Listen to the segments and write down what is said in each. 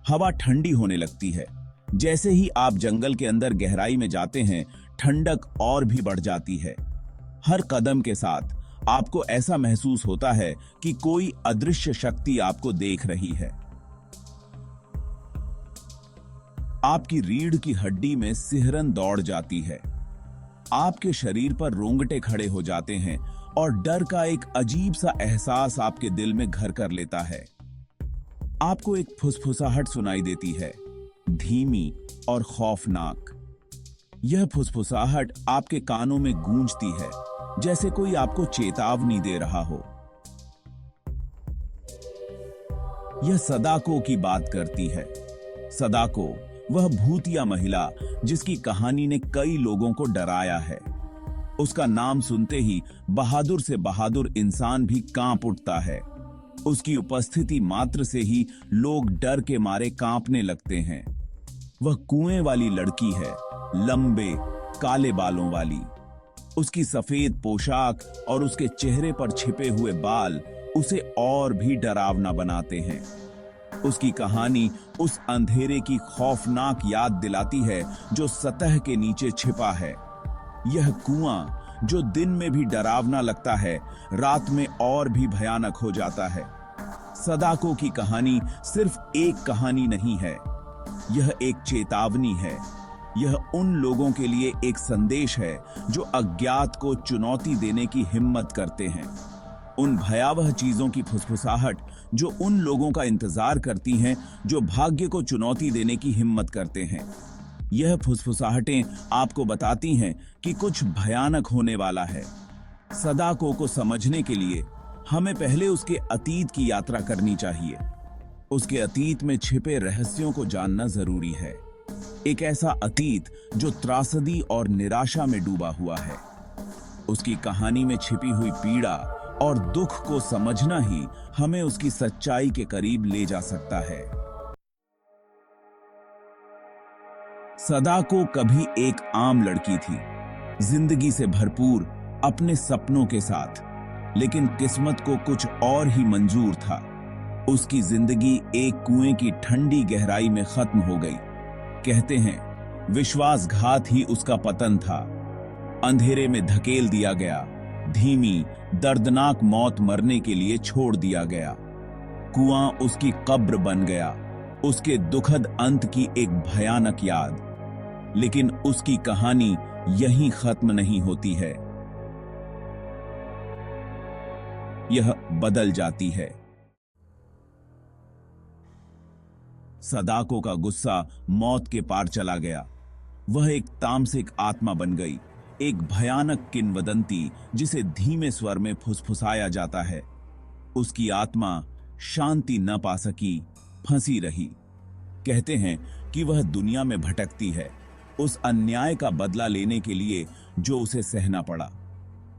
हवा ठंडी होने लगती है। जैसे ही आप जंगल के अंदर गहराई में जाते हैं, ठंडक और भी बढ़ जाती है। हर कदम के साथ आपको ऐसा महसूस होता है कि कोई अदृश्य शक्ति आपको देख रही है। आपकी रीढ़ की हड्डी में सिहरन दौड़ जाती है। आपके शरीर पर रोंगटे खड़े हो जाते हैं और डर का एक अजीब सा एहसास आपके दिल में घर कर लेता है। आपको एक फुसफुसाहट सुनाई देती है, धीमी और खौफनाक। यह फुसफुसाहट आपके कानों में गूंजती है, जैसे कोई आपको चेतावनी दे रहा हो। यह सदाको की बात करती है। सदाको वह भूतिया महिला जिसकी कहानी ने कई लोगों को डराया है। उसका नाम सुनते ही बहादुर से बहादुर इंसान भी कांप उठता है। उसकी उपस्थिति मात्र से ही लोग डर के मारे कांपने लगते हैं। वह कुएं वाली लड़की है, लंबे काले बालों वाली। उसकी सफेद पोशाक और उसके चेहरे पर छिपे हुए बाल उसे और भी डरावना बनाते हैं। उसकी कहानी उस अंधेरे की खौफनाक याद दिलाती है जो सतह के नीचे छिपा है। यह कुआं जो दिन में भी डरावना लगता है, रात में और भी भयानक हो जाता है। सदाको की कहानी सिर्फ एक कहानी नहीं है, यह एक चेतावनी है। यह उन लोगों के लिए एक संदेश है जो अज्ञात को चुनौती देने की हिम्मत करते हैं। उन भयावह चीजों की फुसफुसाहट जो उन लोगों का इंतजार करती हैं जो भाग्य को चुनौती देने की हिम्मत करते हैं। यह फुसफुसाहटें आपको बताती हैं कि कुछ भयानक होने वाला है। सदाको को समझने के लिए हमें पहले उसके अतीत की यात्रा करनी चाहिए। उसके अतीत में छिपे रहस्यों को जानना जरूरी है। एक ऐसा अतीत जो त्रासदी और निराशा में डूबा हुआ है। उसकी कहानी में छिपी हुई पीड़ा और दुख को समझना ही हमें उसकी सच्चाई के करीब ले जा सकता है। सदाको कभी एक आम लड़की थी, जिंदगी से भरपूर, अपने सपनों के साथ। लेकिन किस्मत को कुछ और ही मंजूर था। उसकी जिंदगी एक कुएं की ठंडी गहराई में खत्म हो गई। कहते हैं विश्वासघात ही उसका पतन था। अंधेरे में धकेल दिया गया, धीमी दर्दनाक मौत मरने के लिए छोड़ दिया गया। कुआं उसकी कब्र बन गया, उसके दुखद अंत की एक भयानक याद। लेकिन उसकी कहानी यहीं खत्म नहीं होती है, यह बदल जाती है। सदाको का गुस्सा मौत के पार चला गया। वह एक तामसिक आत्मा बन गई, एक भयानक किंवदंती जिसे धीमे स्वर में फुसफुसाया जाता है। उसकी आत्मा शांति न पा सकी, फंसी रही। कहते हैं कि वह दुनिया में भटकती है, उस अन्याय का बदला लेने के लिए जो उसे सहना पड़ा।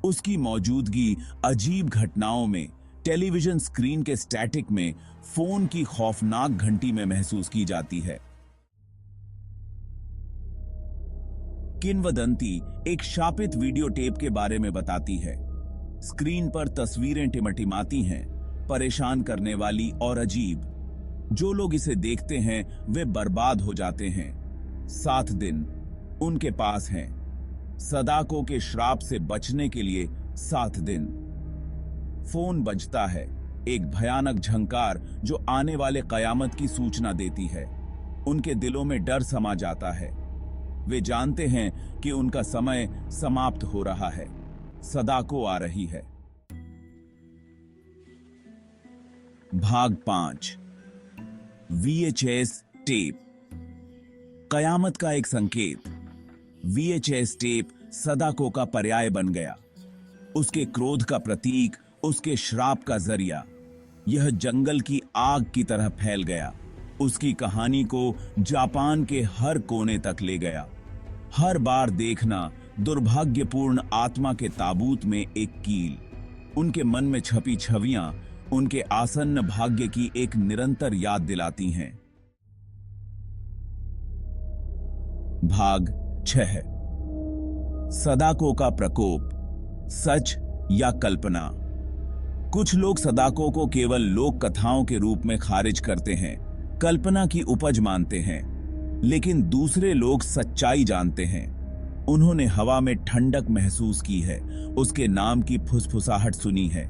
उसकी मौजूदगी अजीब घटनाओं में, टेलीविजन स्क्रीन के स्टैटिक में, फोन की खौफनाक घंटी में महसूस की जाती है। किंवदंती एक शापित वीडियो टेप के बारे में बताती है। स्क्रीन पर तस्वीरें टिमटिमाती हैं, परेशान करने वाली और अजीब। जो लोग इसे देखते हैं वे बर्बाद हो जाते हैं। 7 दिन उनके पास हैं। सदाको के श्राप से बचने के लिए 7 दिन। फोन बजता है, एक भयानक झंकार जो आने वाले कयामत की सूचना देती है। उनके दिलों में डर समा जाता है। वे जानते हैं कि उनका समय समाप्त हो रहा है। सदाको आ रही है। भाग 5। VHS tape. कयामत का एक संकेत। VHS टेप सदाको का पर्याय बन गया, उसके क्रोध का प्रतीक, उसके श्राप का जरिया। यह जंगल की आग की तरह फैल गया, उसकी कहानी को जापान के हर कोने तक ले गया। हर बार देखना दुर्भाग्यपूर्ण आत्मा के ताबूत में एक कील, उनके मन में छपी छवियां उनके आसन्न भाग्य की एक निरंतर याद दिलाती हैं। भाग 6। सदाको का प्रकोप, सच या कल्पना। कुछ लोग सदाको को केवल लोक कथाओं के रूप में खारिज करते हैं, कल्पना की उपज मानते हैं, लेकिन दूसरे लोग सच्चाई जानते हैं। उन्होंने हवा में ठंडक महसूस की है, उसके नाम की फुसफुसाहट सुनी है।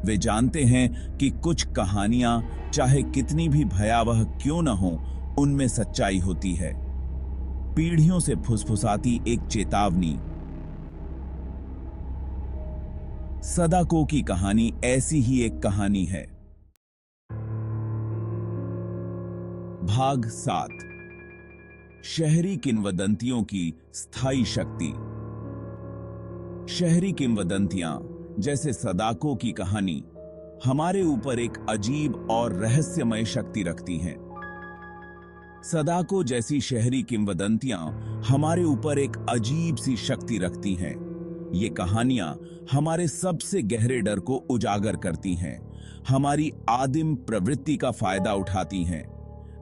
वे जानते हैं कि कुछ कहानियां चाहे कितनी भी भयावह क्यों न हो, उनमें सच्चाई होती है। पीढ़ियों से फुसफुसाती एक चेतावनी। सदाको की कहानी ऐसी ही एक कहानी है। भाग 7। शहरी किंवदंतियों की स्थायी शक्ति। शहरी किंवदंतियां जैसे सदाको की कहानी हमारे ऊपर एक अजीब और रहस्यमय शक्ति रखती हैं। सदाको जैसी शहरी किंवदंतियां हमारे ऊपर एक अजीब सी शक्ति रखती हैं। ये कहानियां हमारे सबसे गहरे डर को उजागर करती हैं, हमारी आदिम प्रवृत्ति का फायदा उठाती हैं।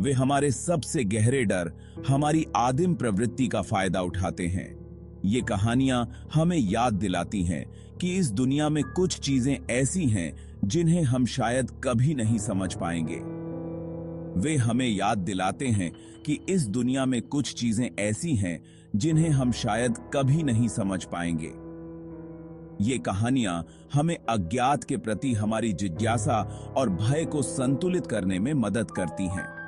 वे हमारे सबसे गहरे डर, हमारी आदिम प्रवृत्ति का फायदा उठाते हैं। ये कहानियां हमें याद दिलाती हैं कि इस दुनिया में कुछ चीजें ऐसी हैं जिन्हें हम शायद कभी नहीं समझ पाएंगे। वे हमें याद दिलाते हैं कि इस दुनिया में कुछ चीजें ऐसी हैं जिन्हें हम शायद कभी नहीं समझ पाएंगे। ये कहानियां हमें अज्ञात के प्रति हमारी जिज्ञासा और भय को संतुलित करने में मदद करती हैं।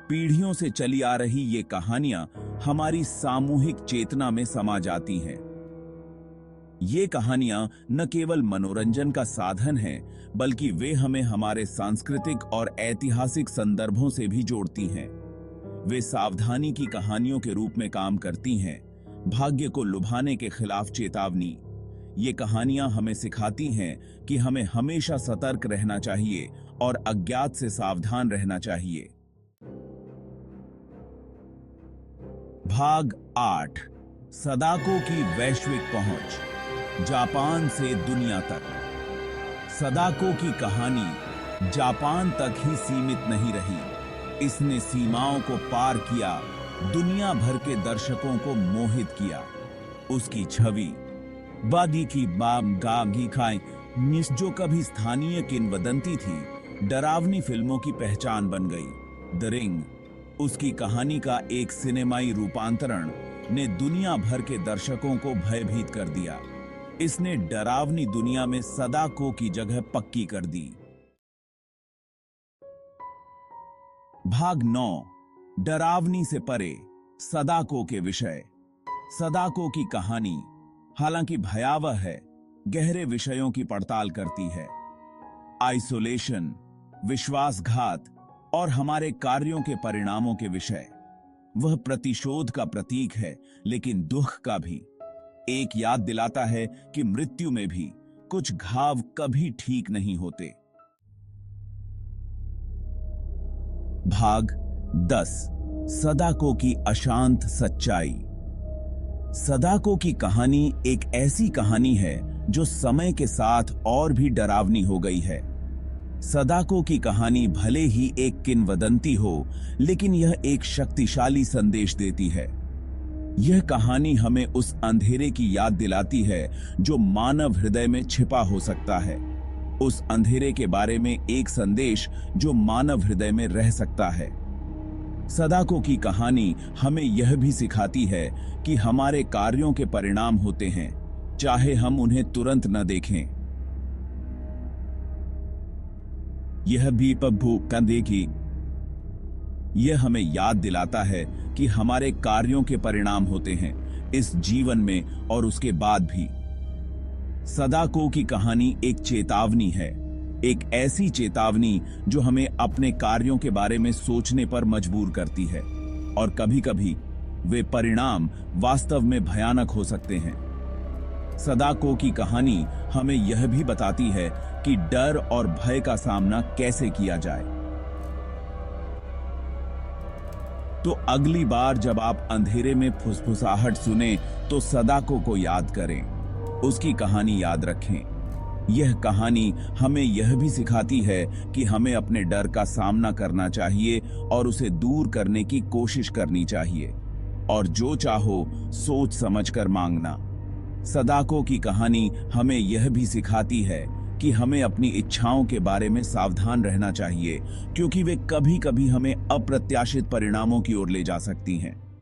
पीढ़ियों से चली आ रही ये कहानियां हमारी सामूहिक चेतना में समा जाती हैं। ये कहानियां न केवल मनोरंजन का साधन हैं, बल्कि वे हमें हमारे सांस्कृतिक और ऐतिहासिक संदर्भों से भी जोड़ती हैं। वे सावधानी की कहानियों के रूप में काम करती हैं, भाग्य को लुभाने के खिलाफ चेतावनी। ये कहानियां हमें सिखाती हैं कि हमें हमेशा सतर्क रहना चाहिए और अज्ञात से सावधान रहना चाहिए। भाग 8। सदाको की वैश्विक पहुंच, जापान से दुनिया तक। सदाको की कहानी जापान तक ही सीमित नहीं रही, इसने सीमाओं को पार किया, दुनिया भर के दर्शकों को मोहित किया। उसकी छवि बागी की बाम गागी खाए जो कभी स्थानीय किंवदंती थी, डरावनी फिल्मों की पहचान बन गई। द रिंग, उसकी कहानी का एक सिनेमाई रूपांतरण, ने दुनिया भर के दर्शकों को भयभीत कर दिया। इसने डरावनी दुनिया में सदाको की जगह पक्की कर दी। भाग 9। डरावनी से परे, सदाको के विषय। सदाको की कहानी हालांकि भयावह है, गहरे विषयों की पड़ताल करती है। आइसोलेशन, विश्वासघात और हमारे कार्यों के परिणामों के विषय। वह प्रतिशोध का प्रतीक है, लेकिन दुख का भी। एक याद दिलाता है कि मृत्यु में भी कुछ घाव कभी ठीक नहीं होते। भाग 10। सदाको की अशांत सच्चाई। सदाको की कहानी एक ऐसी कहानी है जो समय के साथ और भी डरावनी हो गई है। सदाको की कहानी भले ही एक किंवदंती हो, लेकिन यह एक शक्तिशाली संदेश देती है। यह कहानी हमें उस अंधेरे की याद दिलाती है जो मानव हृदय में छिपा हो सकता है, उस अंधेरे के बारे में एक संदेश जो मानव हृदय में रह सकता है। सदाको की कहानी हमें यह भी सिखाती है कि हमारे कार्यों के परिणाम होते हैं, चाहे हम उन्हें तुरंत न देखें। यह भी प्रभु का देखी। यह हमें याद दिलाता है कि हमारे कार्यों के परिणाम होते हैं, इस जीवन में और उसके बाद भी। सदाको की कहानी एक चेतावनी है, एक ऐसी चेतावनी जो हमें अपने कार्यों के बारे में सोचने पर मजबूर करती है, और कभी-कभी वे परिणाम वास्तव में भयानक हो सकते हैं। सदाको की कहानी हमें यह भी बताती है कि डर और भय का सामना कैसे किया जाए। तो अगली बार जब आप अंधेरे में फुसफुसाहट सुने तो सदाको को याद करें, उसकी कहानी याद रखें। यह कहानी हमें यह भी सिखाती है कि हमें अपने डर का सामना करना चाहिए और उसे दूर करने की कोशिश करनी चाहिए, और जो चाहो सोच समझकर मांगना। सदाको की कहानी हमें यह भी सिखाती है कि हमें अपनी इच्छाओं के बारे में सावधान रहना चाहिए, क्योंकि वे कभी-कभी हमें अप्रत्याशित परिणामों की ओर ले जा सकती हैं।